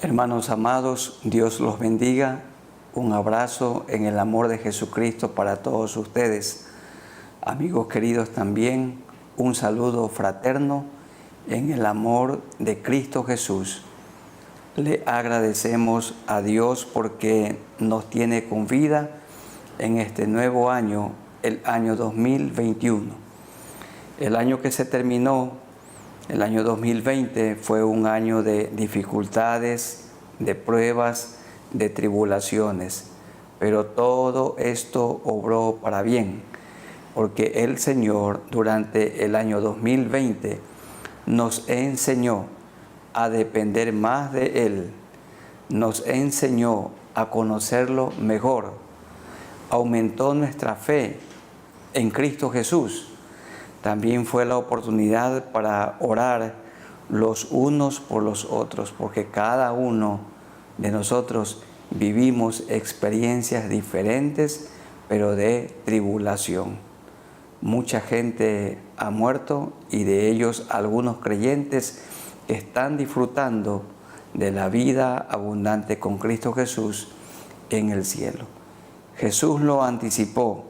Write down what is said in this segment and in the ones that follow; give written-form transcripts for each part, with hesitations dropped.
Hermanos amados, Dios los bendiga. Un abrazo en el amor de Jesucristo para todos ustedes. Amigos queridos también, un saludo fraterno en el amor de Cristo Jesús. Le agradecemos a Dios porque nos tiene con vida en este nuevo año, el año 2021. El año que se terminó, el año 2020, fue un año de dificultades, de pruebas, de tribulaciones. Pero todo esto obró para bien, porque el Señor durante el año 2020 nos enseñó a depender más de Él, nos enseñó a conocerlo mejor, aumentó nuestra fe en Cristo Jesús. También fue la oportunidad para orar los unos por los otros, porque cada uno de nosotros vivimos experiencias diferentes, pero de tribulación. Mucha gente ha muerto y de ellos algunos creyentes están disfrutando de la vida abundante con Cristo Jesús en el cielo. Jesús lo anticipó.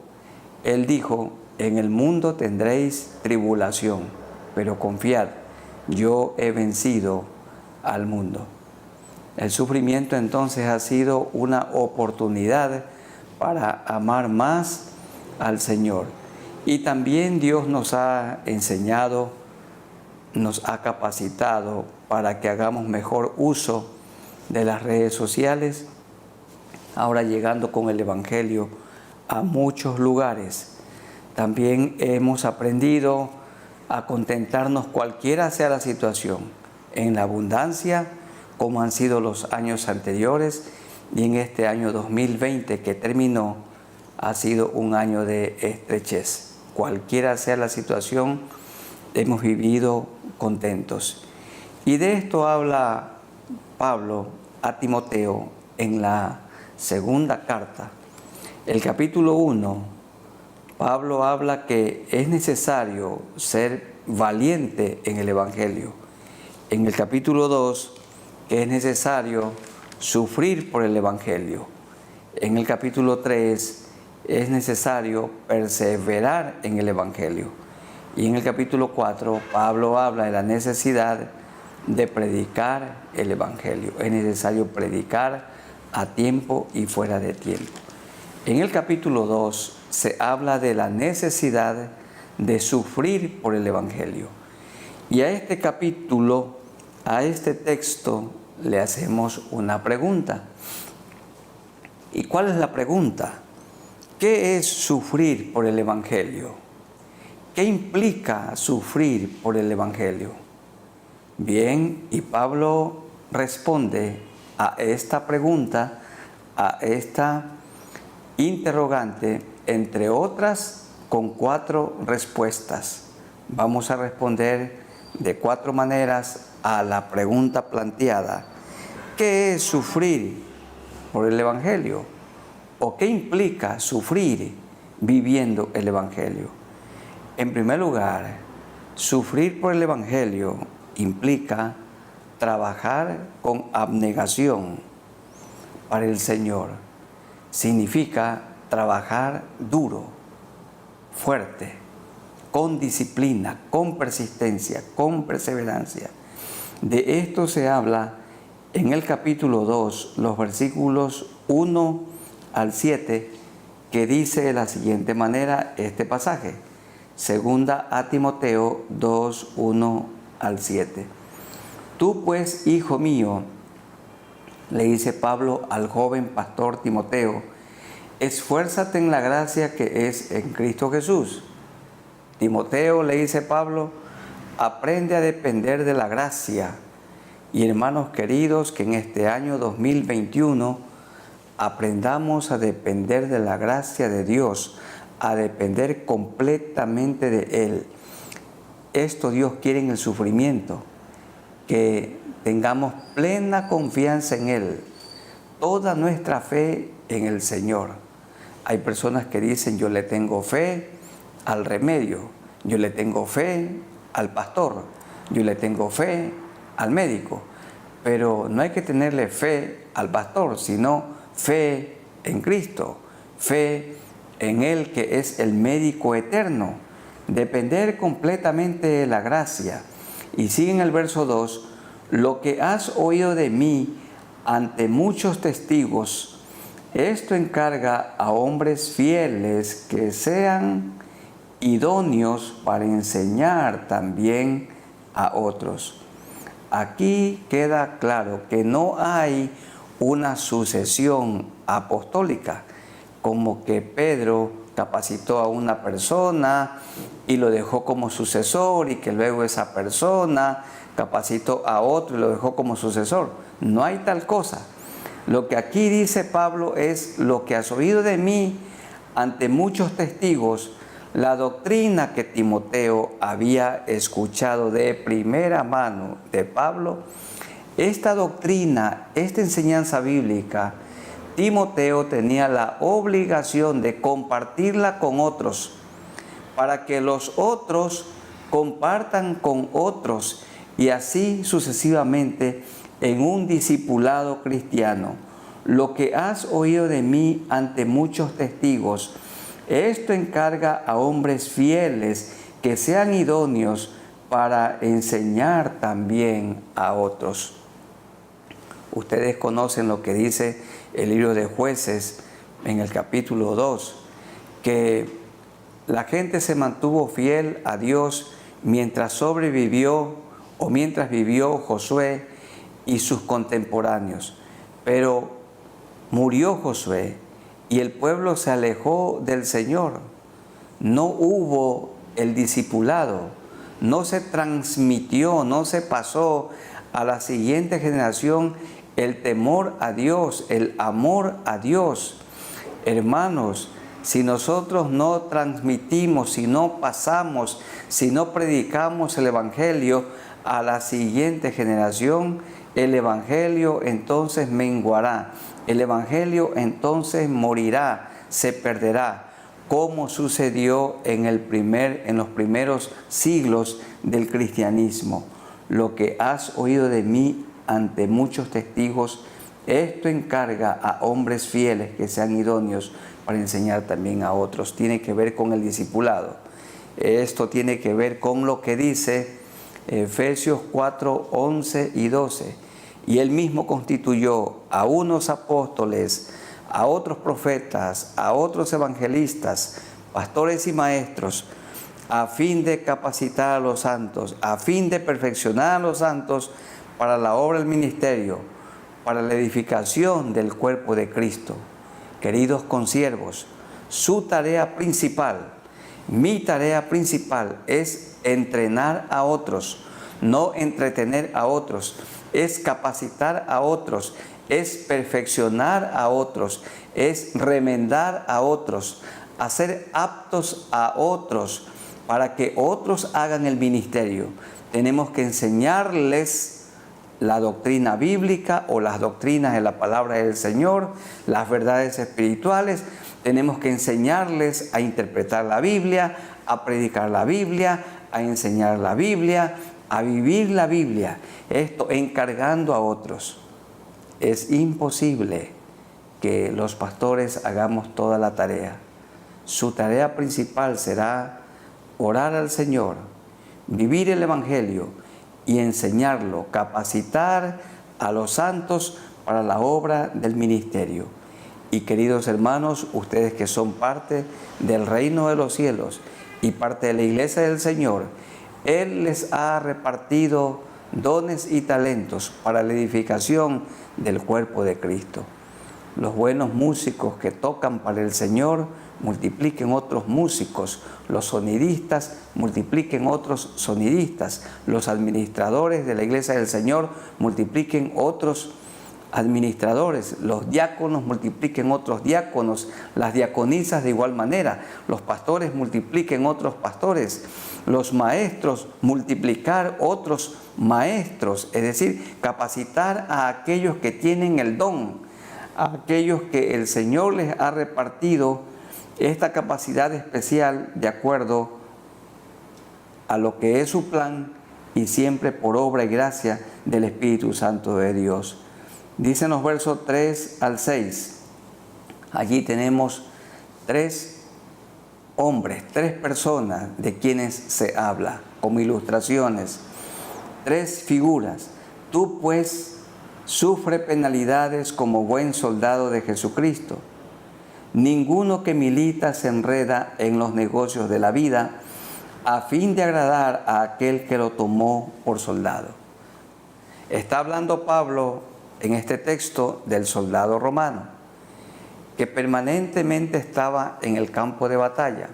Él dijo: en el mundo tendréis tribulación, pero confiad, yo he vencido al mundo. El sufrimiento entonces ha sido una oportunidad para amar más al Señor. Y también Dios nos ha enseñado, nos ha capacitado para que hagamos mejor uso de las redes sociales, ahora llegando con el Evangelio a muchos lugares. También hemos aprendido a contentarnos cualquiera sea la situación, en la abundancia, como han sido los años anteriores, y en este año 2020 que terminó, ha sido un año de estrechez. Cualquiera sea la situación, hemos vivido contentos. Y de esto habla Pablo a Timoteo en la segunda carta. El capítulo 1, Pablo habla que es necesario ser valiente en el Evangelio. En el capítulo 2, que es necesario sufrir por el Evangelio. En el capítulo 3, es necesario perseverar en el Evangelio. Y en el capítulo 4, Pablo habla de la necesidad de predicar el Evangelio. Es necesario predicar a tiempo y fuera de tiempo. En el capítulo 2 se habla de la necesidad de sufrir por el Evangelio. Y a este capítulo, a este texto, le hacemos una pregunta. ¿Y cuál es la pregunta? ¿Qué es sufrir por el Evangelio? ¿Qué implica sufrir por el Evangelio? Bien, y Pablo responde a esta pregunta, a esta interrogante, entre otras, con 4 respuestas. Vamos a responder de 4 maneras a la pregunta planteada. ¿Qué es sufrir por el Evangelio? ¿O qué implica sufrir viviendo el Evangelio? En primer lugar, sufrir por el Evangelio implica trabajar con abnegación para el Señor. Significa trabajar duro, fuerte, con disciplina, con persistencia, con perseverancia. De esto se habla en el capítulo 2, los versículos 1 al 7, que dice de la siguiente manera este pasaje. Segunda a Timoteo 2, 1 al 7. Tú pues, hijo mío, le dice Pablo al joven pastor Timoteo, esfuérzate en la gracia que es en Cristo Jesús. Timoteo, le dice Pablo, aprende a depender de la gracia. Y hermanos queridos, que en este año 2021 aprendamos a depender de la gracia de Dios, a depender completamente de Él. Esto Dios quiere en el sufrimiento, que tengamos plena confianza en Él, toda nuestra fe en el Señor. Hay personas que dicen, yo le tengo fe al remedio, yo le tengo fe al pastor, yo le tengo fe al médico. pero no hay que tenerle fe al pastor, sino fe en Cristo, fe en Él que es el médico eterno, depender completamente de la gracia. Y sigue en el verso 2, lo que has oído de mí ante muchos testigos, esto encarga a hombres fieles que sean idóneos para enseñar también a otros. Aquí queda claro que no hay una sucesión apostólica, como que Pedro capacitó a una persona y lo dejó como sucesor y que luego esa persona capacitó a otro y lo dejó como sucesor. No hay tal cosa. Lo que aquí dice Pablo es lo que has oído de mí ante muchos testigos, la doctrina que Timoteo había escuchado de primera mano de Pablo. Esta doctrina, esta enseñanza bíblica, Timoteo tenía la obligación de compartirla con otros, para que los otros compartan con otros y así sucesivamente en un discipulado cristiano. Lo que has oído de mí ante muchos testigos, esto encarga a hombres fieles que sean idóneos para enseñar también a otros. Ustedes conocen lo que dice el libro de Jueces en el capítulo 2, que la gente se mantuvo fiel a Dios mientras sobrevivió o mientras vivió Josué y sus contemporáneos. Pero murió Josué y el pueblo se alejó del Señor. No hubo el discipulado, no se transmitió, no se pasó a la siguiente generación el temor a Dios, el amor a Dios. Hermanos, si nosotros no transmitimos, si no pasamos, si no predicamos el Evangelio a la siguiente generación, el Evangelio entonces menguará, el Evangelio entonces morirá, se perderá, como sucedió en los primeros siglos del cristianismo. Lo que has oído de mí ante muchos testigos, esto encarga a hombres fieles que sean idóneos para enseñar también a otros. Tiene que ver con el discipulado. Esto tiene que ver con lo que dice Efesios 4, 11 y 12. Y él mismo constituyó a unos apóstoles, a otros profetas, a otros evangelistas, pastores y maestros, a fin de capacitar a los santos, a fin de perfeccionar a los santos para la obra del ministerio, para la edificación del cuerpo de Cristo. Queridos consiervos, su tarea principal, mi tarea principal es entrenar a otros, no entretener a otros, es capacitar a otros, es perfeccionar a otros, es remendar a otros, hacer aptos a otros para que otros hagan el ministerio. Tenemos que enseñarles la doctrina bíblica o las doctrinas de la palabra del Señor, las verdades espirituales. Tenemos que enseñarles a interpretar la Biblia, a predicar la Biblia, a enseñar la Biblia, a vivir la Biblia. Esto encargando a otros. Es imposible que los pastores hagamos toda la tarea. Su tarea principal será orar al Señor, vivir el Evangelio y enseñarlo, capacitar a los santos para la obra del ministerio. Y queridos hermanos, ustedes que son parte del reino de los cielos y parte de la iglesia del Señor, Él les ha repartido dones y talentos para la edificación del cuerpo de Cristo. Los buenos músicos que tocan para el Señor multipliquen otros músicos, los sonidistas multipliquen otros sonidistas, los administradores de la iglesia del Señor multipliquen otros administradores, los diáconos multipliquen otros diáconos, las diaconisas de igual manera, los pastores multipliquen otros pastores, los maestros multiplicar otros maestros, es decir, capacitar a aquellos que tienen el don, a aquellos que el Señor les ha repartido esta capacidad especial de acuerdo a lo que es su plan y siempre por obra y gracia del Espíritu Santo de Dios. Dicen los versos 3 al 6. Allí tenemos 3 hombres, 3 personas de quienes se habla, como ilustraciones, 3 figuras. Tú pues sufre penalidades como buen soldado de Jesucristo. Ninguno que milita se enreda en los negocios de la vida a fin de agradar a aquel que lo tomó por soldado. Está hablando Pablo en este texto del soldado romano, que permanentemente estaba en el campo de batalla.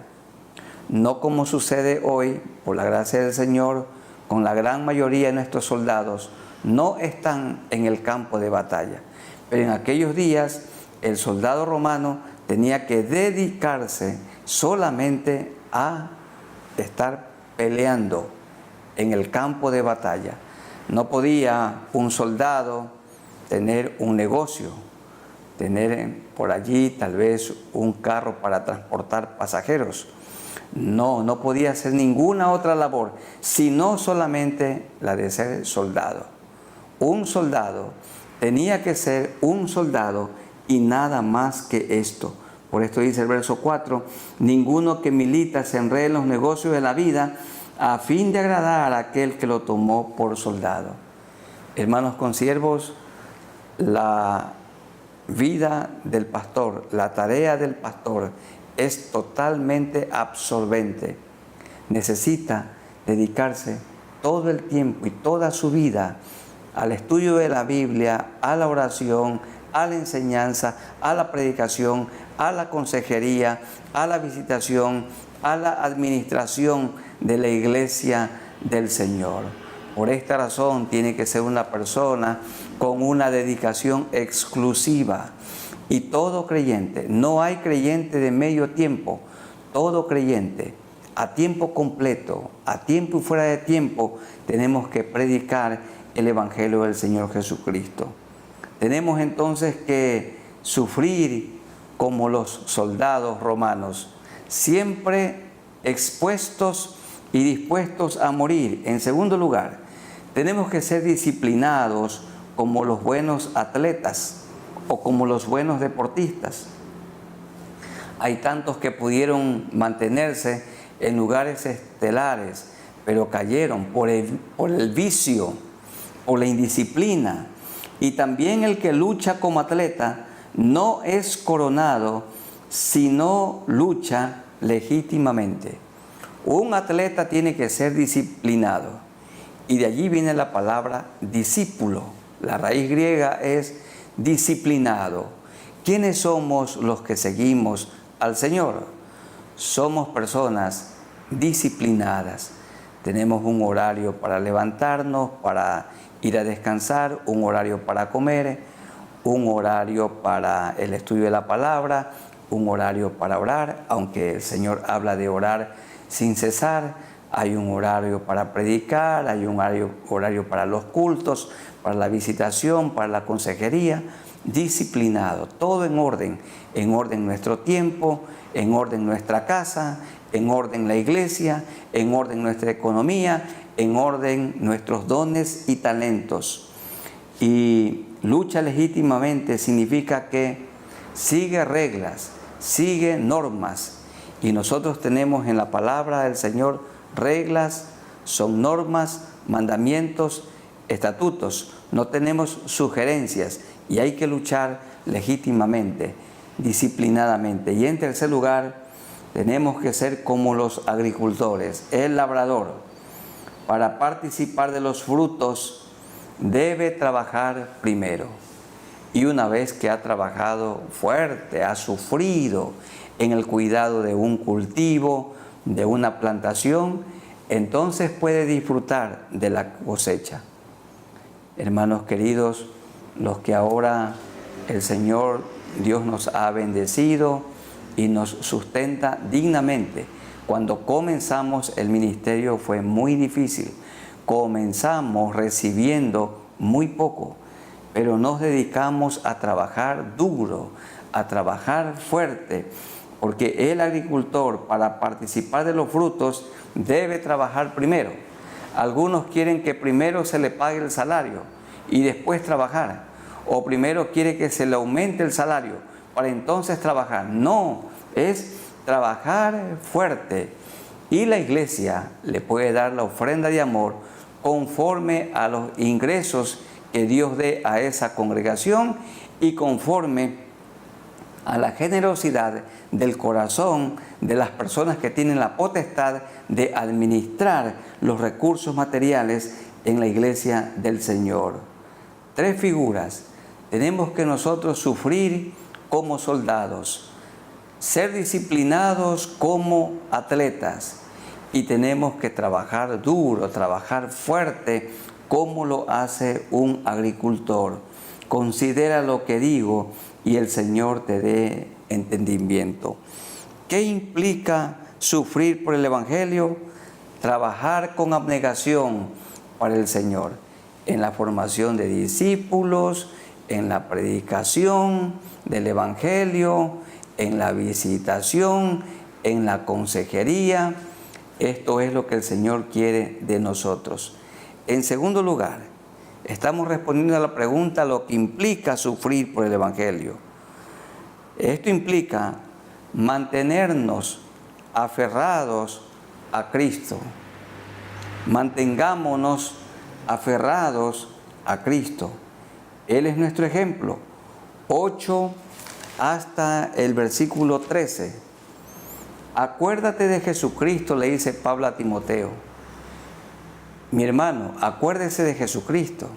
No como sucede hoy, por la gracia del Señor, con la gran mayoría de nuestros soldados, no están en el campo de batalla. Pero en aquellos días, el soldado romano tenía que dedicarse solamente a estar peleando en el campo de batalla. No podía un soldado tener un negocio, tener por allí tal vez un carro para transportar pasajeros. No podía hacer ninguna otra labor, sino solamente la de ser soldado. Un soldado tenía que ser un soldado y nada más que esto. Por esto dice el verso 4, ninguno que milita se enrede en los negocios de la vida a fin de agradar a aquel que lo tomó por soldado. Hermanos consiervos, la vida del pastor, la tarea del pastor es totalmente absorbente. Necesita dedicarse todo el tiempo y toda su vida al estudio de la Biblia, a la oración, a la enseñanza, a la predicación, a la consejería, a la visitación, a la administración de la iglesia del Señor. Por esta razón tiene que ser una persona con una dedicación exclusiva. Y todo creyente, no hay creyente de medio tiempo, todo creyente a tiempo completo, a tiempo y fuera de tiempo, tenemos que predicar el Evangelio del Señor Jesucristo. Tenemos entonces que sufrir como los soldados romanos, siempre expuestos y dispuestos a morir. En segundo lugar, tenemos que ser disciplinados como los buenos atletas o como los buenos deportistas. Hay tantos que pudieron mantenerse en lugares estelares, pero cayeron por el vicio, por la indisciplina. Y también el que lucha como atleta no es coronado si no lucha legítimamente. Un atleta tiene que ser disciplinado. Y de allí viene la palabra discípulo. La raíz griega es disciplinado. ¿Quiénes somos los que seguimos al Señor? Somos personas disciplinadas. Tenemos un horario para levantarnos, para ir a descansar, un horario para comer, un horario para el estudio de la palabra, un horario para orar, aunque el Señor habla de orar sin cesar. Hay un horario para predicar, hay un horario para los cultos, para la visitación, para la consejería. Disciplinado, todo en orden nuestro tiempo, en orden nuestra casa, en orden la iglesia, en orden nuestra economía, en orden nuestros dones y talentos. Y lucha legítimamente significa que sigue reglas, sigue normas. Y nosotros tenemos en la palabra del Señor reglas, son normas, mandamientos, estatutos. No tenemos sugerencias y hay que luchar legítimamente, disciplinadamente. Y en tercer lugar, tenemos que ser como los agricultores. El labrador, para participar de los frutos, debe trabajar primero. Y una vez que ha trabajado fuerte, ha sufrido en el cuidado de un cultivo, de una plantación, entonces puede disfrutar de la cosecha. Hermanos queridos, los que ahora el Señor Dios nos ha bendecido y nos sustenta dignamente. Cuando comenzamos el ministerio fue muy difícil. Comenzamos recibiendo muy poco, pero nos dedicamos a trabajar duro, a trabajar fuerte, porque el agricultor, para participar de los frutos, debe trabajar primero. Algunos quieren que primero se le pague el salario y después trabajar. O primero quiere que se le aumente el salario para entonces trabajar. No, es trabajar fuerte. Y la iglesia le puede dar la ofrenda de amor conforme a los ingresos que Dios dé a esa congregación y conforme a la generosidad del corazón de las personas que tienen la potestad de administrar los recursos materiales en la iglesia del Señor. 3 figuras. Tenemos que nosotros sufrir como soldados, ser disciplinados como atletas y tenemos que trabajar duro, trabajar fuerte como lo hace un agricultor. Considera lo que digo y el Señor te dé entendimiento. ¿Qué implica sufrir por el Evangelio? Trabajar con abnegación para el Señor, en la formación de discípulos, en la predicación del Evangelio, en la visitación, en la consejería. Esto es lo que el Señor quiere de nosotros. En segundo lugar, estamos respondiendo a la pregunta lo que implica sufrir por el Evangelio. Esto implica mantenernos aferrados a Cristo. Mantengámonos aferrados a Cristo. Él es nuestro ejemplo. 8 hasta el versículo 13. Acuérdate de Jesucristo, le dice Pablo a Timoteo. Mi hermano, acuérdese de Jesucristo.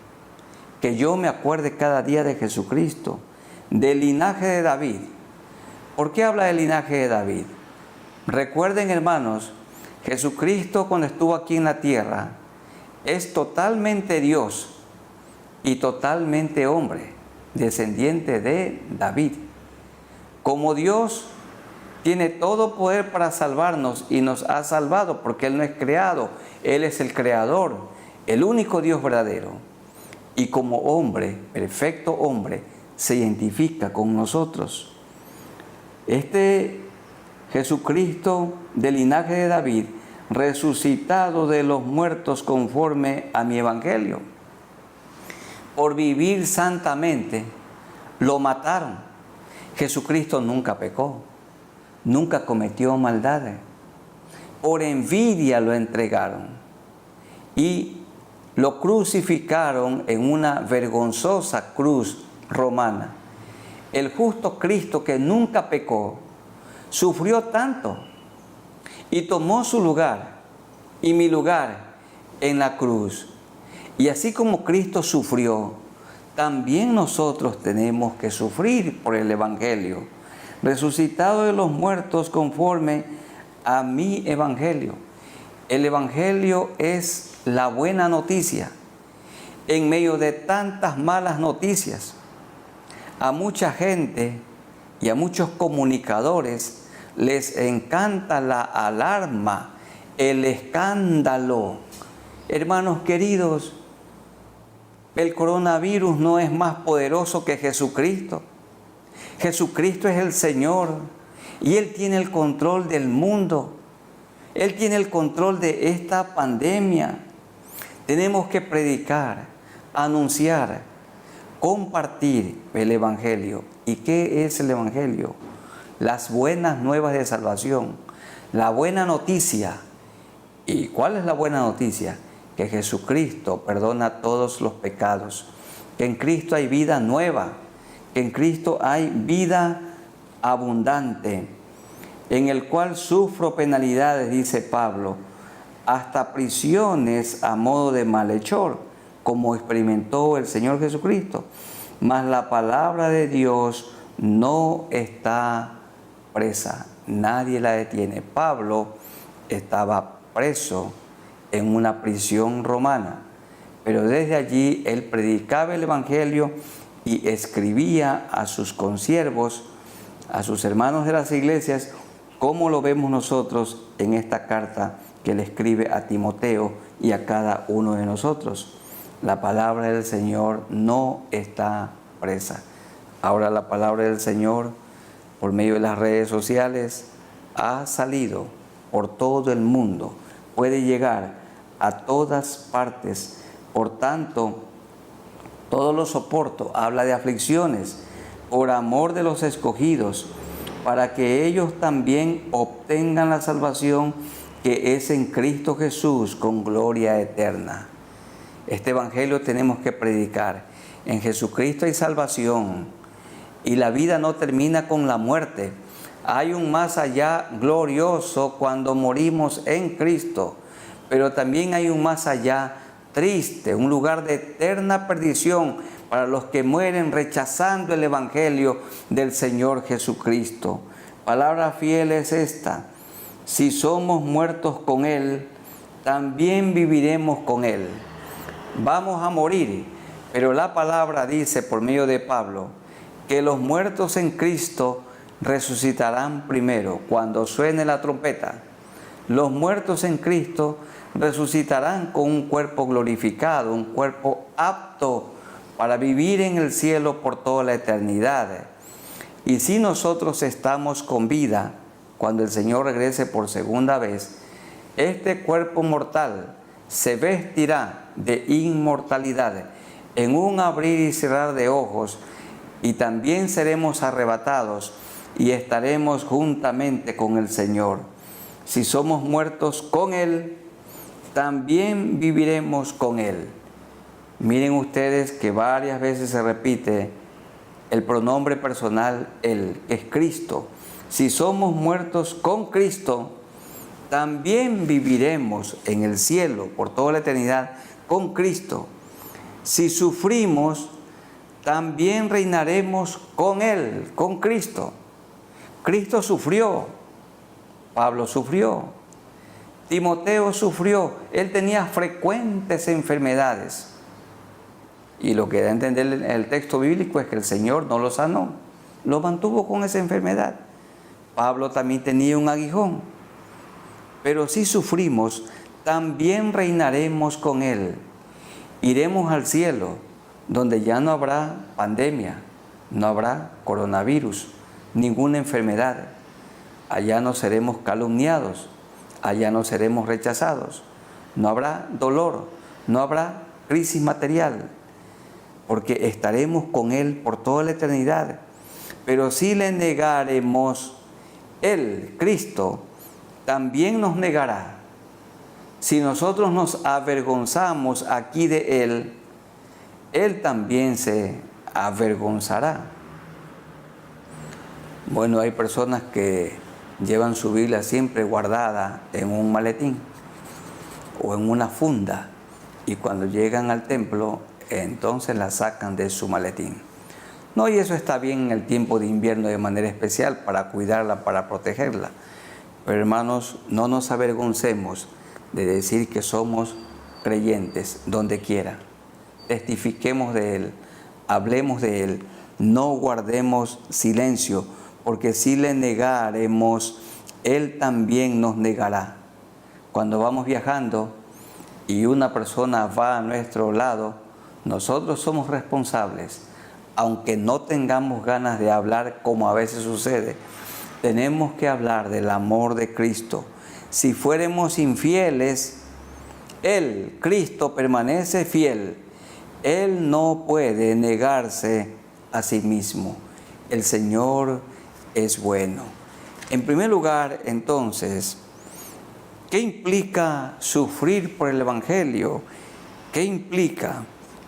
Que yo me acuerde cada día de Jesucristo, del linaje de David. ¿Por qué habla del linaje de David? Recuerden, hermanos, Jesucristo cuando estuvo aquí en la tierra es totalmente Dios y totalmente hombre, descendiente de David. Como Dios tiene todo poder para salvarnos y nos ha salvado porque Él no es creado, Él es el creador, el único Dios verdadero. Y como hombre, perfecto hombre, se identifica con nosotros. Este Jesucristo del linaje de David, resucitado de los muertos conforme a mi evangelio, por vivir santamente, lo mataron. Jesucristo nunca pecó, nunca cometió maldades. Por envidia lo entregaron y lo crucificaron en una vergonzosa cruz romana. El justo Cristo que nunca pecó, sufrió tanto y tomó su lugar y mi lugar en la cruz. Y así como Cristo sufrió, también nosotros tenemos que sufrir por el Evangelio, resucitado de los muertos conforme a mi Evangelio. El Evangelio es la buena noticia en medio de tantas malas noticias. A mucha gente y a muchos comunicadores les encanta la alarma, el escándalo. Hermanos queridos, el coronavirus no es más poderoso que Jesucristo. Jesucristo es el Señor y Él tiene el control del mundo. Él tiene el control de esta pandemia. Tenemos que predicar, anunciar, compartir el Evangelio. ¿Y qué es el Evangelio? Las buenas nuevas de salvación, la buena noticia. ¿Y cuál es la buena noticia? Que Jesucristo perdona todos los pecados, que en Cristo hay vida nueva, que en Cristo hay vida abundante, en el cual sufro penalidades, dice Pablo, hasta prisiones a modo de malhechor, como experimentó el Señor Jesucristo. Mas la palabra de Dios no está presa, nadie la detiene. Pablo estaba preso en una prisión romana, pero desde allí él predicaba el Evangelio y escribía a sus consiervos, a sus hermanos de las iglesias, como lo vemos nosotros en esta carta que le escribe a Timoteo y a cada uno de nosotros. La palabra del Señor no está presa. Ahora la palabra del Señor, por medio de las redes sociales, ha salido por todo el mundo. Puede llegar a todas partes. Por tanto, todo lo soporto, habla de aflicciones, por amor de los escogidos, para que ellos también obtengan la salvación que es en Cristo Jesús con gloria eterna. Este evangelio tenemos que predicar. En Jesucristo hay salvación y la vida no termina con la muerte. Hay un más allá glorioso cuando morimos en Cristo, pero también hay un más allá triste, un lugar de eterna perdición para los que mueren rechazando el evangelio del Señor Jesucristo. Palabra fiel es esta: si somos muertos con Él, también viviremos con Él. Vamos a morir, pero la palabra dice por medio de Pablo que los muertos en Cristo resucitarán primero cuando suene la trompeta. Los muertos en Cristo resucitarán con un cuerpo glorificado, un cuerpo apto para vivir en el cielo por toda la eternidad. Y si nosotros estamos con vida cuando el Señor regrese por segunda vez, este cuerpo mortal se vestirá de inmortalidad en un abrir y cerrar de ojos, y también seremos arrebatados y estaremos juntamente con el Señor. Si somos muertos con Él, también viviremos con Él. Miren ustedes que varias veces se repite el pronombre personal Él, que es Cristo. Si somos muertos con Cristo, también viviremos en el cielo por toda la eternidad con Cristo. Si sufrimos, también reinaremos con Él, con Cristo. Cristo sufrió, Pablo sufrió, Timoteo sufrió, él tenía frecuentes enfermedades. Y lo que da a entender el texto bíblico es que el Señor no lo sanó, lo mantuvo con esa enfermedad. Pablo también tenía un aguijón. Pero si sufrimos, también reinaremos con Él. Iremos al cielo, donde ya no habrá pandemia, no habrá coronavirus, ninguna enfermedad. Allá no seremos calumniados, allá no seremos rechazados, no habrá dolor, no habrá crisis material, porque estaremos con Él por toda la eternidad. Pero si le negaremos, Él, Cristo, también nos negará. Si nosotros nos avergonzamos aquí de Él, Él también se avergonzará. Bueno, hay personas que llevan su Biblia siempre guardada en un maletín o en una funda, y cuando llegan al templo, entonces la sacan de su maletín. No, y eso está bien en el tiempo de invierno de manera especial para cuidarla, para protegerla. Pero hermanos, no nos avergoncemos de decir que somos creyentes donde quiera. Testifiquemos de Él, hablemos de Él, no guardemos silencio, porque si le negaremos, Él también nos negará. Cuando vamos viajando y una persona va a nuestro lado, nosotros somos responsables. Aunque no tengamos ganas de hablar, como a veces sucede, tenemos que hablar del amor de Cristo. Si fuéramos infieles, Él, Cristo, permanece fiel. Él no puede negarse a sí mismo. El Señor es bueno. En primer lugar, entonces, ¿qué implica sufrir por el Evangelio? ¿Qué implica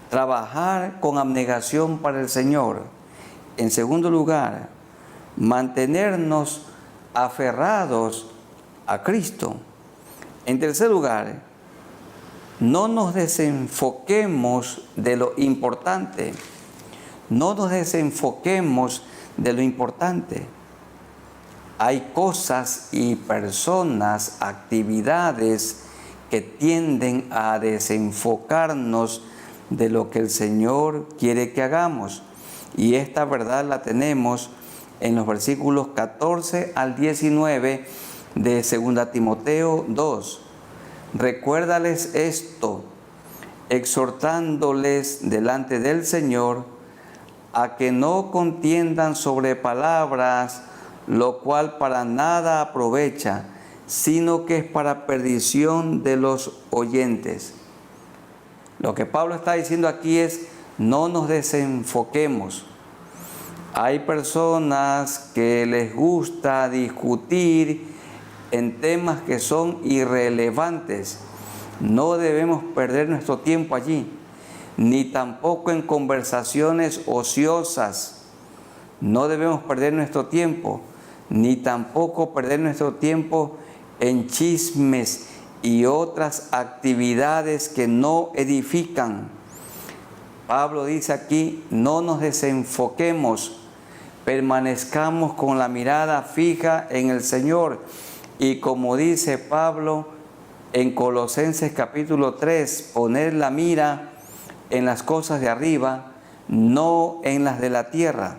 trabajar con abnegación para el Señor? En segundo lugar, mantenernos aferrados a Cristo. En tercer lugar, no nos desenfoquemos de lo importante. No nos desenfoquemos de lo importante. Hay cosas y personas, actividades que tienden a desenfocarnos de lo que el Señor quiere que hagamos. Y esta verdad la tenemos en los versículos 14 al 19 de 2 Timoteo 2. Recuérdales esto, exhortándoles delante del Señor a que no contiendan sobre palabras, lo cual para nada aprovecha, sino que es para perdición de los oyentes. Lo que Pablo está diciendo aquí es, no nos desenfoquemos. Hay personas que les gusta discutir en temas que son irrelevantes. No debemos perder nuestro tiempo allí, ni tampoco en conversaciones ociosas. No debemos perder nuestro tiempo, ni tampoco perder nuestro tiempo en chismes y otras actividades que no edifican. Pablo dice aquí, no nos desenfoquemos, permanezcamos con la mirada fija en el Señor. Y como dice Pablo en Colosenses capítulo 3, poner la mira en las cosas de arriba, no en las de la tierra.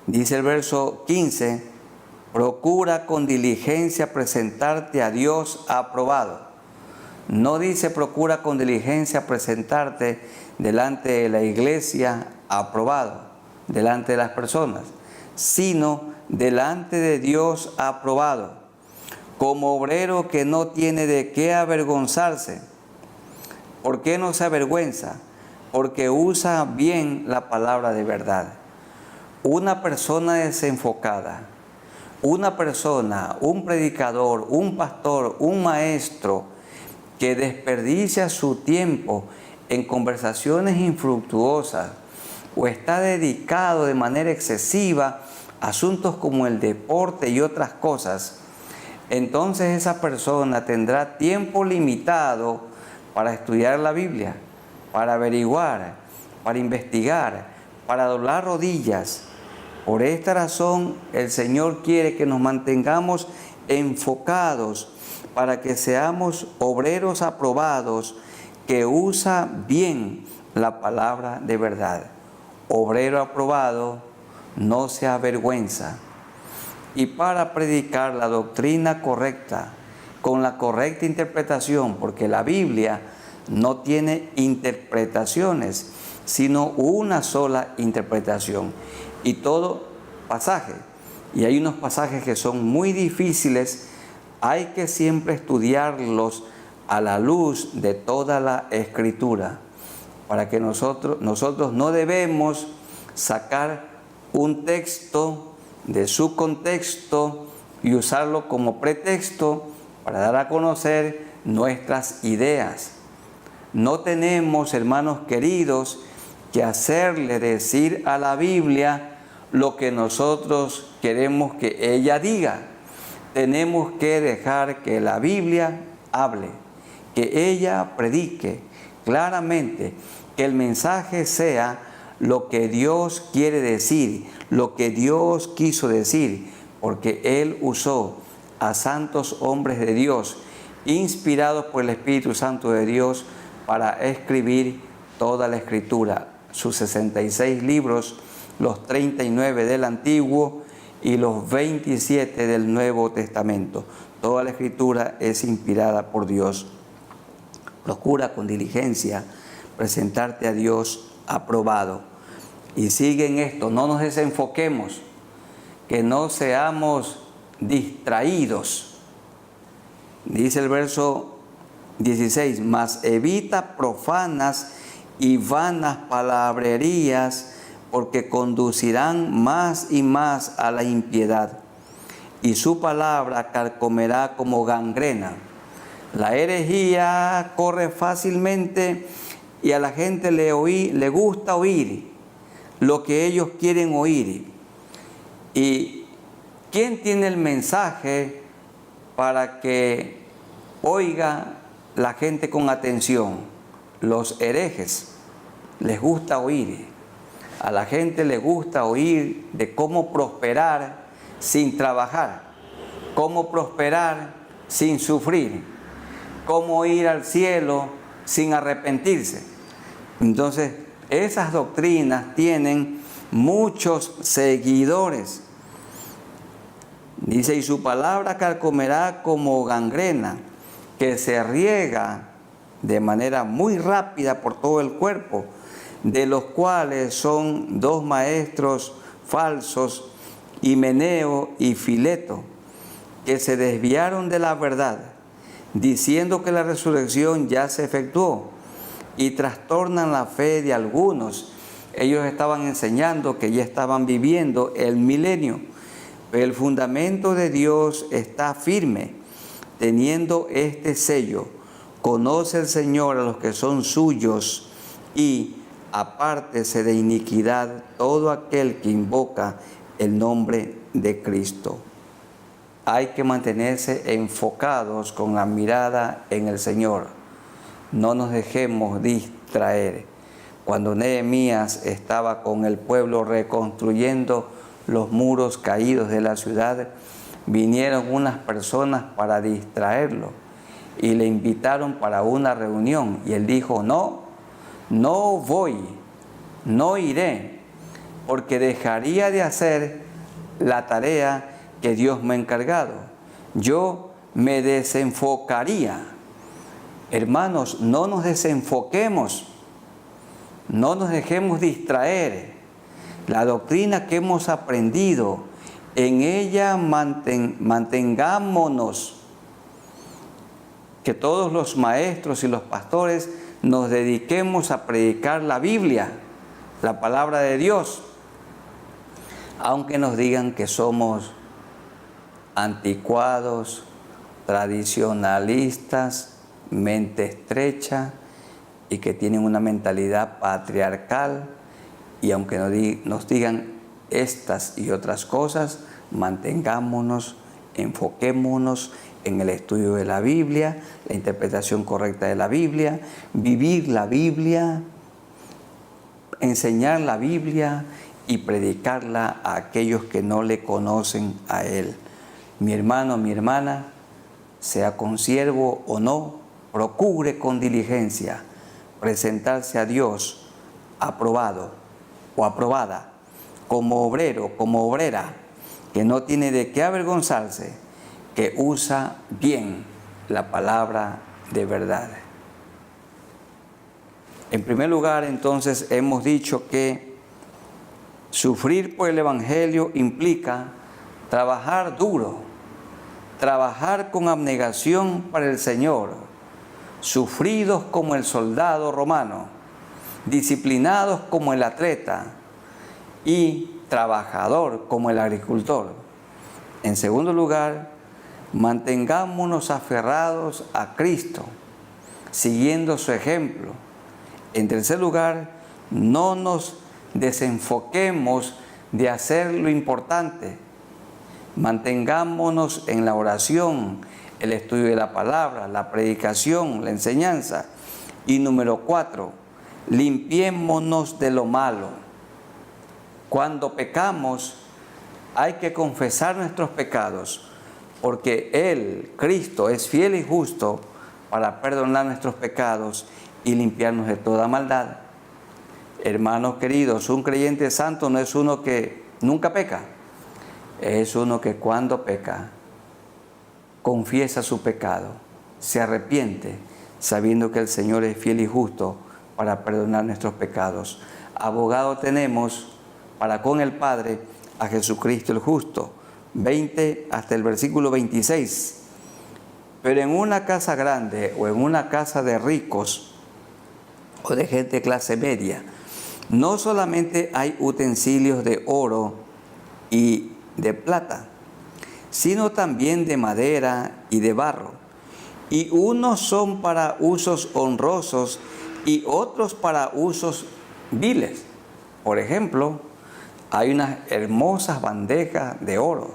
Dice el verso 15, procura con diligencia presentarte a Dios aprobado. No dice procura con diligencia presentarte delante de la iglesia aprobado, delante de las personas, sino delante de Dios aprobado, como obrero que no tiene de qué avergonzarse. ¿Por qué no se avergüenza? Porque usa bien la palabra de verdad. Una persona desenfocada, una persona, un predicador, un pastor, un maestro que desperdicia su tiempo en conversaciones infructuosas o está dedicado de manera excesiva a asuntos como el deporte y otras cosas, entonces esa persona tendrá tiempo limitado para estudiar la Biblia, para averiguar, para investigar, para doblar rodillas. Por esta razón, el Señor quiere que nos mantengamos enfocados para que seamos obreros aprobados que usa bien la palabra de verdad. Obrero aprobado no se avergüenza. Y para predicar la doctrina correcta, con la correcta interpretación, porque la Biblia no tiene interpretaciones, sino una sola interpretación. Y todo pasaje, y hay unos pasajes que son muy difíciles, hay que siempre estudiarlos a la luz de toda la Escritura, para que nosotros no debemos sacar un texto de su contexto y usarlo como pretexto para dar a conocer nuestras ideas. No tenemos, hermanos queridos, que hacerle decir a la Biblia lo que nosotros queremos que ella diga. Tenemos que dejar que la Biblia hable, que ella predique claramente, que el mensaje sea lo que Dios quiere decir, lo que Dios quiso decir, porque Él usó a santos hombres de Dios, inspirados por el Espíritu Santo de Dios, para escribir toda la Escritura, sus 66 libros, los 39 del Antiguo y los 27 del Nuevo Testamento. Toda la Escritura es inspirada por Dios. Procura con diligencia presentarte a Dios aprobado. Y sigue en esto, no nos desenfoquemos, que no seamos distraídos. Dice el verso 16, mas evita profanas y vanas palabrerías, porque conducirán más y más a la impiedad, y su palabra carcomerá como gangrena. La herejía corre fácilmente y a la gente le gusta oír lo que ellos quieren oír. ¿Y quién tiene el mensaje para que oiga la gente con atención? Los herejes. Les gusta oír. A la gente le gusta oír de cómo prosperar sin trabajar, cómo prosperar sin sufrir, cómo ir al cielo sin arrepentirse. Entonces, esas doctrinas tienen muchos seguidores. Dice, y su palabra carcomerá como gangrena, que se riega de manera muy rápida por todo el cuerpo, de los cuales son dos maestros falsos, Himeneo y Fileto, que se desviaron de la verdad, diciendo que la resurrección ya se efectuó, y trastornan la fe de algunos. Ellos estaban enseñando que ya estaban viviendo el milenio, pero el fundamento de Dios está firme, teniendo este sello: conoce el Señor a los que son suyos, y apártese de iniquidad todo aquel que invoca el nombre de Cristo. Hay que mantenerse enfocados con la mirada en el Señor. No nos dejemos distraer. Cuando Nehemías estaba con el pueblo reconstruyendo los muros caídos de la ciudad, vinieron unas personas para distraerlo y le invitaron para una reunión. Y él dijo: no voy, no iré, porque dejaría de hacer la tarea que Dios me ha encargado. Yo me desenfocaría. Hermanos, no nos desenfoquemos, no nos dejemos distraer. La doctrina que hemos aprendido, en ella mantengámonos. Que todos los maestros y los pastores nos dediquemos a predicar la Biblia, la palabra de Dios, aunque nos digan que somos anticuados, tradicionalistas, mente estrecha y que tienen una mentalidad patriarcal, y aunque nos digan estas y otras cosas, mantengámonos, enfoquémonos en el estudio de la Biblia, la interpretación correcta de la Biblia, vivir la Biblia, enseñar la Biblia y predicarla a aquellos que no le conocen a Él. Mi hermano, mi hermana, sea consiervo o no, procure con diligencia presentarse a Dios aprobado o aprobada, como obrero, como obrera, que no tiene de qué avergonzarse, que usa bien la palabra de verdad. En primer lugar, entonces, hemos dicho que sufrir por el Evangelio implica trabajar duro, trabajar con abnegación para el Señor, sufridos como el soldado romano, disciplinados como el atleta y trabajador como el agricultor. En segundo lugar, mantengámonos aferrados a Cristo, siguiendo su ejemplo. En tercer lugar, no nos desenfoquemos de hacer lo importante. Mantengámonos en la oración, el estudio de la palabra, la predicación, la enseñanza. Y número 4, limpiémonos de lo malo. Cuando pecamos, hay que confesar nuestros pecados, porque Él, Cristo, es fiel y justo para perdonar nuestros pecados y limpiarnos de toda maldad. Hermanos queridos, un creyente santo no es uno que nunca peca, es uno que cuando peca, confiesa su pecado, se arrepiente, sabiendo que el Señor es fiel y justo para perdonar nuestros pecados. Abogado tenemos para con el Padre a Jesucristo el justo. 20 hasta el versículo 26. Pero en una casa grande o en una casa de ricos o de gente de clase media, no solamente hay utensilios de oro y de plata, sino también de madera y de barro. Y unos son para usos honrosos y otros para usos viles. Por ejemplo, hay unas hermosas bandejas de oro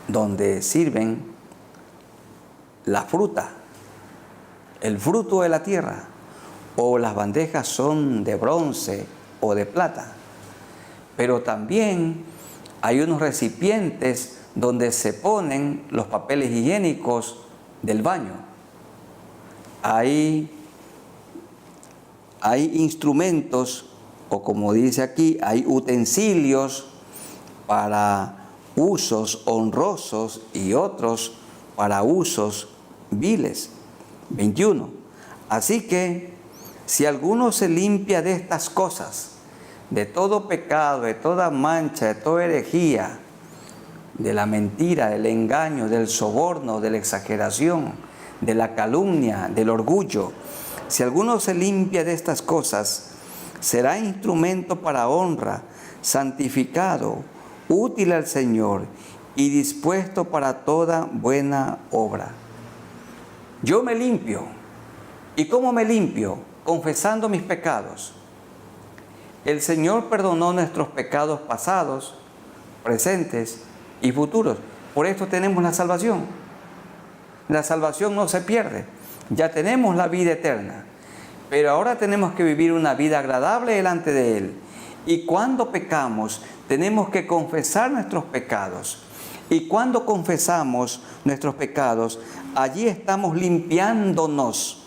donde sirven la fruta, el fruto de la tierra, o las bandejas son de bronce o de plata. Pero también hay unos recipientes donde se ponen los papeles higiénicos del baño. Hay instrumentos, o como dice aquí, hay utensilios para usos honrosos y otros para usos viles. 21. Así que, si alguno se limpia de estas cosas, de todo pecado, de toda mancha, de toda herejía, de la mentira, del engaño, del soborno, de la exageración, de la calumnia, del orgullo. Si alguno se limpia de estas cosas, será instrumento para honra, santificado, útil al Señor y dispuesto para toda buena obra. Yo me limpio. ¿Y cómo me limpio? Confesando mis pecados. El Señor perdonó nuestros pecados pasados, presentes y futuros. Por esto tenemos la salvación. La salvación no se pierde. Ya tenemos la vida eterna. Pero ahora tenemos que vivir una vida agradable delante de Él. Y cuando pecamos, tenemos que confesar nuestros pecados. Y cuando confesamos nuestros pecados, allí estamos limpiándonos.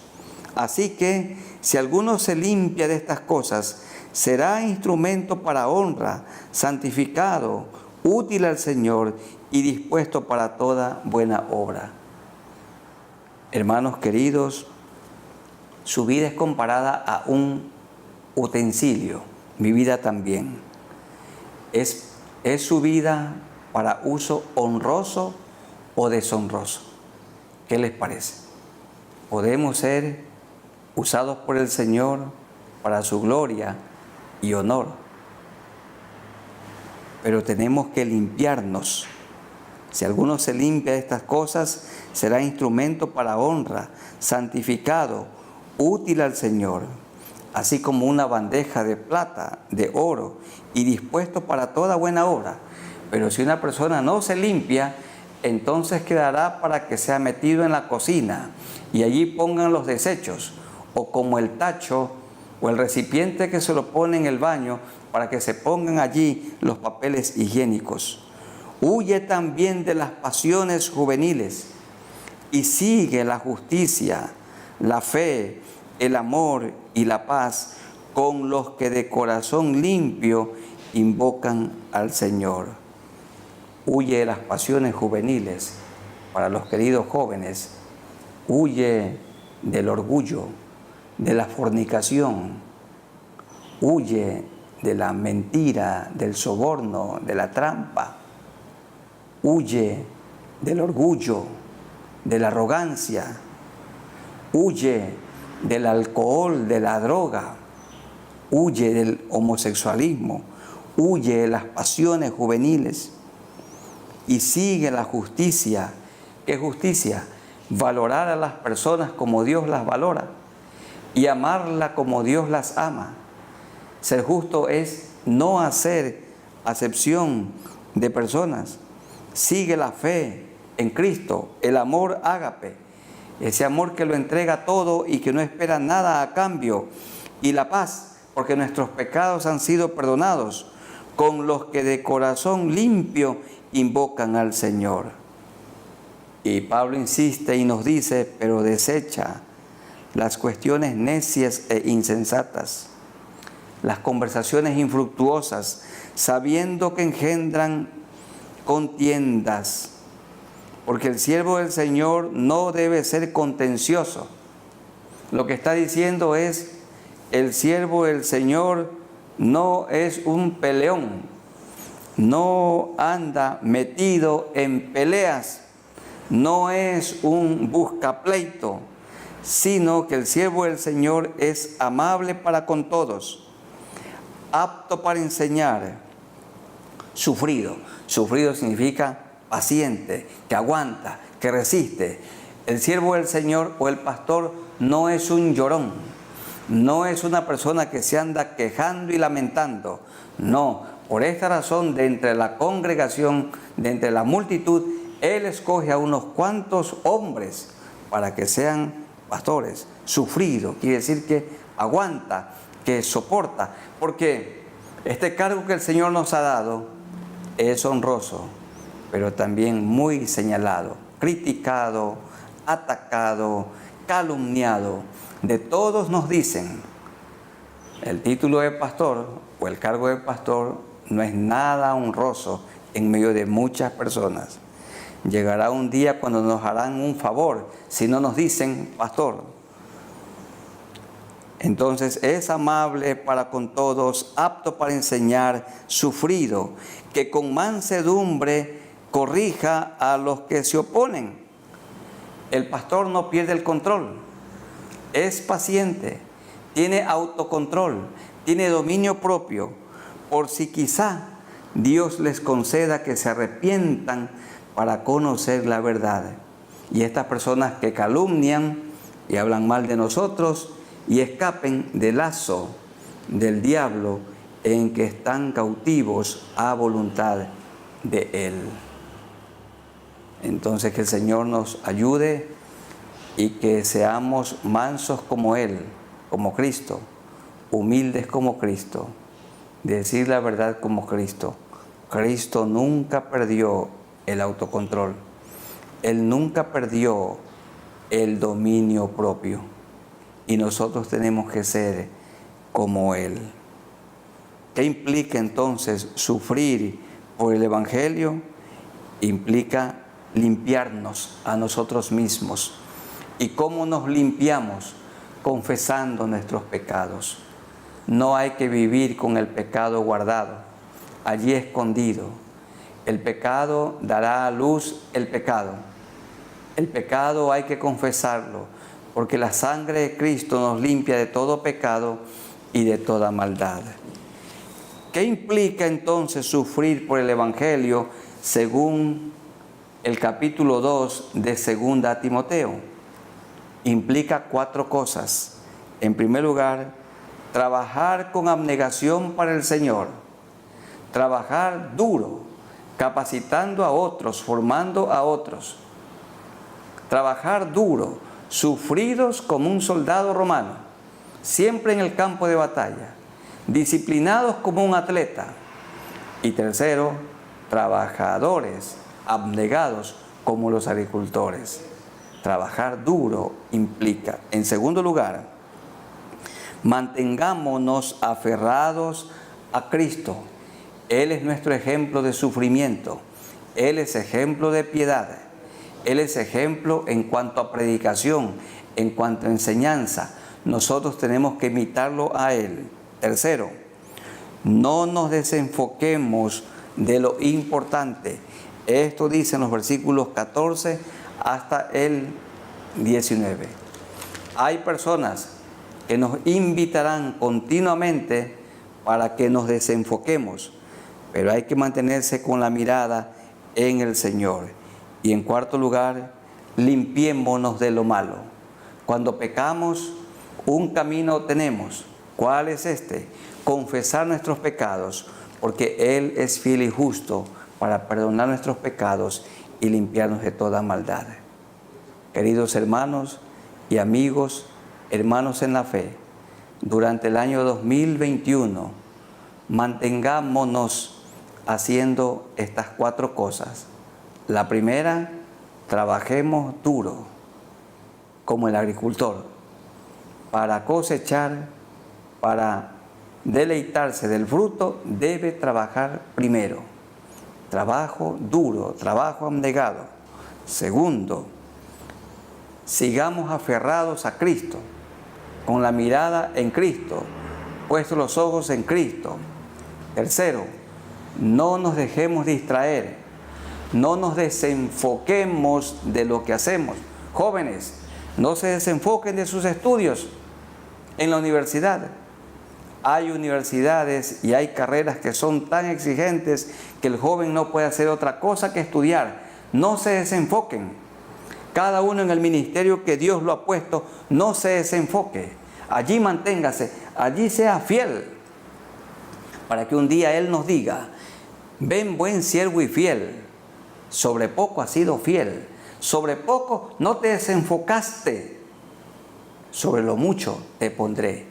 Así que, si alguno se limpia de estas cosas, será instrumento para honra, santificado, útil al Señor y dispuesto para toda buena obra. Hermanos queridos, su vida es comparada a un utensilio, mi vida también. ¿Es su vida para uso honroso o deshonroso? ¿Qué les parece? Podemos ser usados por el Señor para su gloria y honor, pero tenemos que limpiarnos. Si alguno se limpia de estas cosas, será instrumento para honra, santificado, útil al Señor, así como una bandeja de plata, de oro, y dispuesto para toda buena obra. Pero si una persona no se limpia, entonces quedará para que sea metido en la cocina, y allí pongan los desechos, o como el tacho o el recipiente que se lo pone en el baño, para que se pongan allí los papeles higiénicos. Huye también de las pasiones juveniles y sigue la justicia, la fe, el amor y la paz con los que de corazón limpio invocan al Señor. Huye de las pasiones juveniles. Para los queridos jóvenes, huye del orgullo, de la fornicación, huye de la mentira, del soborno, de la trampa. Huye del orgullo, de la arrogancia. Huye del alcohol, de la droga. Huye del homosexualismo. Huye de las pasiones juveniles. Y sigue la justicia. ¿Qué justicia? Valorar a las personas como Dios las valora y amarla como Dios las ama. Ser justo es no hacer acepción de personas. Sigue la fe en Cristo, el amor ágape, ese amor que lo entrega todo y que no espera nada a cambio, y la paz, porque nuestros pecados han sido perdonados, con los que de corazón limpio invocan al Señor. Y Pablo insiste y nos dice, pero desecha las cuestiones necias e insensatas, las conversaciones infructuosas, sabiendo que engendran contiendas, porque el siervo del Señor no debe ser contencioso. Lo que está diciendo es, el siervo del Señor no es un peleón, no anda metido en peleas, no es un buscapleito, sino que el siervo del Señor es amable para con todos, apto para enseñar, sufrido. Sufrido significa paciente, que aguanta, que resiste. El siervo del Señor o el pastor no es un llorón, no es una persona que se anda quejando y lamentando. No, por esta razón, de entre la congregación, de entre la multitud, Él escoge a unos cuantos hombres para que sean pastores. Sufrido quiere decir que aguanta, que soporta, porque este cargo que el Señor nos ha dado es honroso, pero también muy señalado, criticado, atacado, calumniado. De todos nos dicen, el título de pastor o el cargo de pastor no es nada honroso en medio de muchas personas. Llegará un día cuando nos harán un favor si no nos dicen pastor. Entonces es amable para con todos, apto para enseñar, sufrido, que con mansedumbre corrija a los que se oponen. El pastor no pierde el control, es paciente, tiene autocontrol, tiene dominio propio, por si quizá Dios les conceda que se arrepientan para conocer la verdad. Y estas personas que calumnian y hablan mal de nosotros y escapen del lazo del diablo en que están cautivos a voluntad de Él. Entonces que el Señor nos ayude y que seamos mansos como Él, como Cristo, humildes como Cristo, decir la verdad como Cristo. Cristo nunca perdió el autocontrol. Él nunca perdió el dominio propio. Y nosotros tenemos que ser como Él. ¿Qué implica entonces sufrir por el Evangelio? Implica limpiarnos a nosotros mismos. ¿Y cómo nos limpiamos? Confesando nuestros pecados. No hay que vivir con el pecado guardado, allí escondido. El pecado dará a luz el pecado. El pecado hay que confesarlo, porque la sangre de Cristo nos limpia de todo pecado y de toda maldad. ¿Qué implica entonces sufrir por el Evangelio según el capítulo 2 de 2 Timoteo? Implica 4 cosas. En primer lugar, trabajar con abnegación para el Señor. Trabajar duro, capacitando a otros, formando a otros. Trabajar duro, sufridos como un soldado romano, siempre en el campo de batalla, disciplinados como un atleta. Y tercero, trabajadores, abnegados como los agricultores. Trabajar duro implica, en segundo lugar, mantengámonos aferrados a Cristo. Él es nuestro ejemplo de sufrimiento. Él es ejemplo de piedad. Él es ejemplo en cuanto a predicación, en cuanto a enseñanza. Nosotros tenemos que imitarlo a Él. Tercero, no nos desenfoquemos de lo importante. Esto dice en los versículos 14 hasta el 19. Hay personas que nos invitarán continuamente para que nos desenfoquemos, pero hay que mantenerse con la mirada en el Señor. Y en cuarto lugar, limpiémonos de lo malo. Cuando pecamos, un camino tenemos. ¿Cuál es este? Confesar nuestros pecados, porque Él es fiel y justo para perdonar nuestros pecados y limpiarnos de toda maldad. Queridos hermanos y amigos, hermanos en la fe, durante el año 2021, mantengámonos haciendo estas 4 cosas. La primera, trabajemos duro, como el agricultor, para cosechar, para deleitarse del fruto, debe trabajar primero. Trabajo duro, trabajo abnegado. Segundo, sigamos aferrados a Cristo, con la mirada en Cristo, puestos los ojos en Cristo. Tercero, no nos dejemos distraer, no nos desenfoquemos de lo que hacemos. Jóvenes, no se desenfoquen de sus estudios en la universidad. Hay universidades y hay carreras que son tan exigentes que el joven no puede hacer otra cosa que estudiar. No se desenfoquen. Cada uno en el ministerio que Dios lo ha puesto, no se desenfoque. Allí manténgase, allí sea fiel, para que un día Él nos diga: ven, buen siervo y fiel, sobre poco has sido fiel, sobre poco no te desenfocaste, sobre lo mucho te pondré,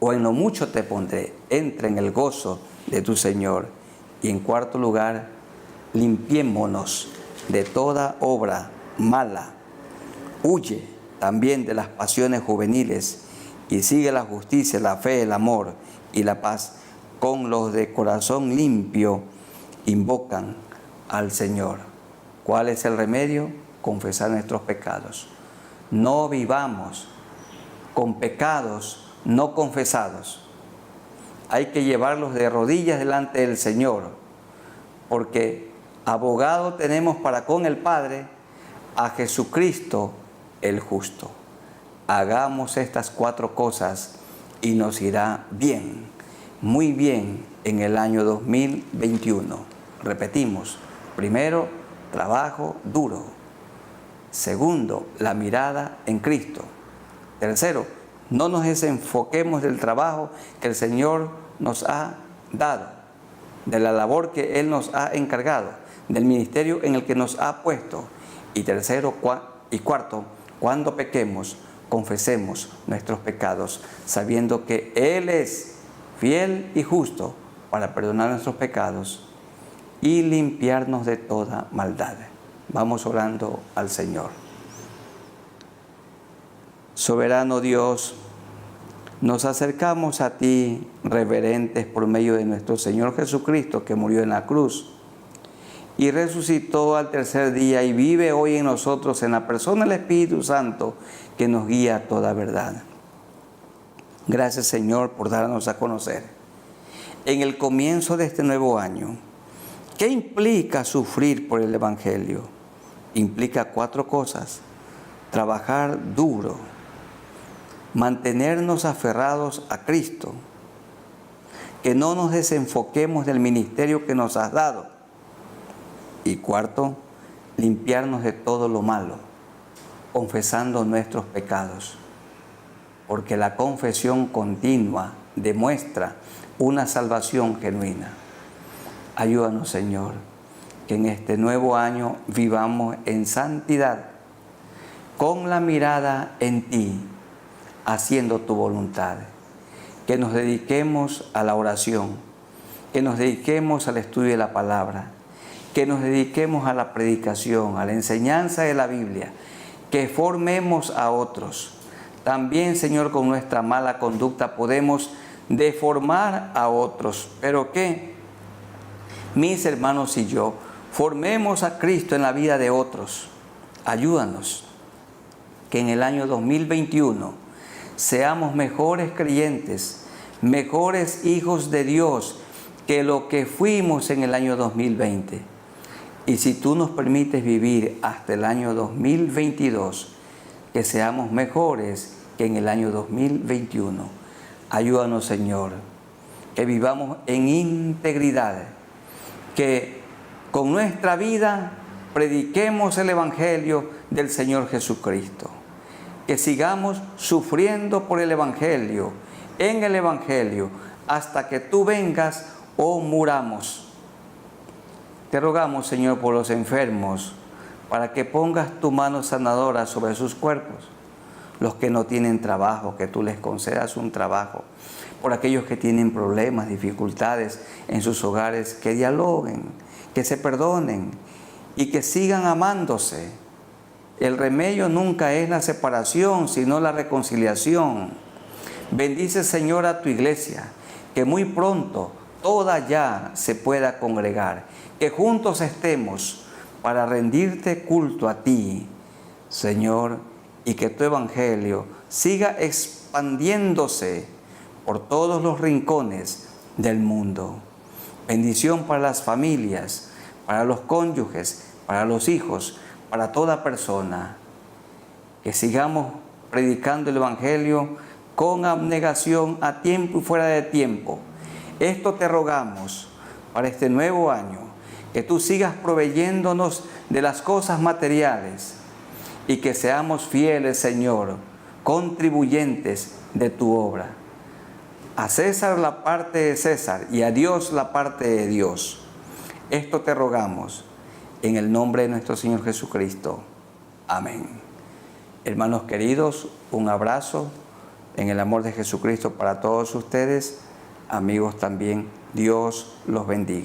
o en lo mucho te pondré. Entra en el gozo de tu Señor. Y en cuarto lugar, limpiémonos de toda obra mala. Huye también de las pasiones juveniles y sigue la justicia, la fe, el amor y la paz con los de corazón limpio invocan al Señor. ¿Cuál es el remedio? Confesar nuestros pecados. No vivamos con pecados no confesados. Hay que llevarlos de rodillas delante del Señor, porque Abogado tenemos para con el Padre, a Jesucristo el justo. Hagamos estas 4 cosas y nos irá bien, muy bien en el año 2021. Repetimos, primero, trabajo duro. Segundo, la mirada en Cristo. Tercero, no nos desenfoquemos del trabajo que el Señor nos ha dado, de la labor que Él nos ha encargado, del ministerio en el que nos ha puesto. Y tercero y cuarto, cuando pequemos, confesemos nuestros pecados, sabiendo que Él es fiel y justo para perdonar nuestros pecados y limpiarnos de toda maldad. Vamos orando al Señor. Soberano Dios, nos acercamos a ti reverentes por medio de nuestro Señor Jesucristo, que murió en la cruz y resucitó al tercer día y vive hoy en nosotros en la persona del Espíritu Santo, que nos guía a toda verdad. Gracias, Señor, por darnos a conocer en el comienzo de este nuevo año qué implica sufrir por el Evangelio. Implica 4 cosas: trabajar duro, mantenernos aferrados a Cristo, que no nos desenfoquemos del ministerio que nos has dado, y cuarto, limpiarnos de todo lo malo, confesando nuestros pecados, porque la confesión continua demuestra una salvación genuina. Ayúdanos, Señor, que en este nuevo año vivamos en santidad, con la mirada en ti, haciendo tu voluntad. Que nos dediquemos a la oración, que nos dediquemos al estudio de la palabra, que nos dediquemos a la predicación, a la enseñanza de la Biblia, que formemos a otros. También, Señor, con nuestra mala conducta podemos deformar a otros, pero que mis hermanos y yo formemos a Cristo en la vida de otros. Ayúdanos, que en el año 2021 seamos mejores creyentes, mejores hijos de Dios que lo que fuimos en el año 2020. Y si tú nos permites vivir hasta el año 2022, que seamos mejores que en el año 2021. Ayúdanos, Señor, que vivamos en integridad, que con nuestra vida prediquemos el Evangelio del Señor Jesucristo, que sigamos sufriendo por el Evangelio, en el Evangelio, hasta que tú vengas o muramos. Te rogamos, Señor, por los enfermos, para que pongas tu mano sanadora sobre sus cuerpos. Los que no tienen trabajo, que tú les concedas un trabajo. Por aquellos que tienen problemas, dificultades en sus hogares, que dialoguen, que se perdonen y que sigan amándose. El remedio nunca es la separación, sino la reconciliación. Bendice, Señor, a tu iglesia, que muy pronto toda ya se pueda congregar, que juntos estemos para rendirte culto a ti, Señor, y que tu Evangelio siga expandiéndose por todos los rincones del mundo. Bendición para las familias, para los cónyuges, para los hijos, para toda persona. Que sigamos predicando el Evangelio con abnegación a tiempo y fuera de tiempo. Esto te rogamos para este nuevo año, que tú sigas proveyéndonos de las cosas materiales y que seamos fieles, Señor, contribuyentes de tu obra. A César la parte de César y a Dios la parte de Dios. Esto te rogamos en el nombre de nuestro Señor Jesucristo. Amén. Hermanos queridos, un abrazo en el amor de Jesucristo para todos ustedes. Amigos también, Dios los bendiga.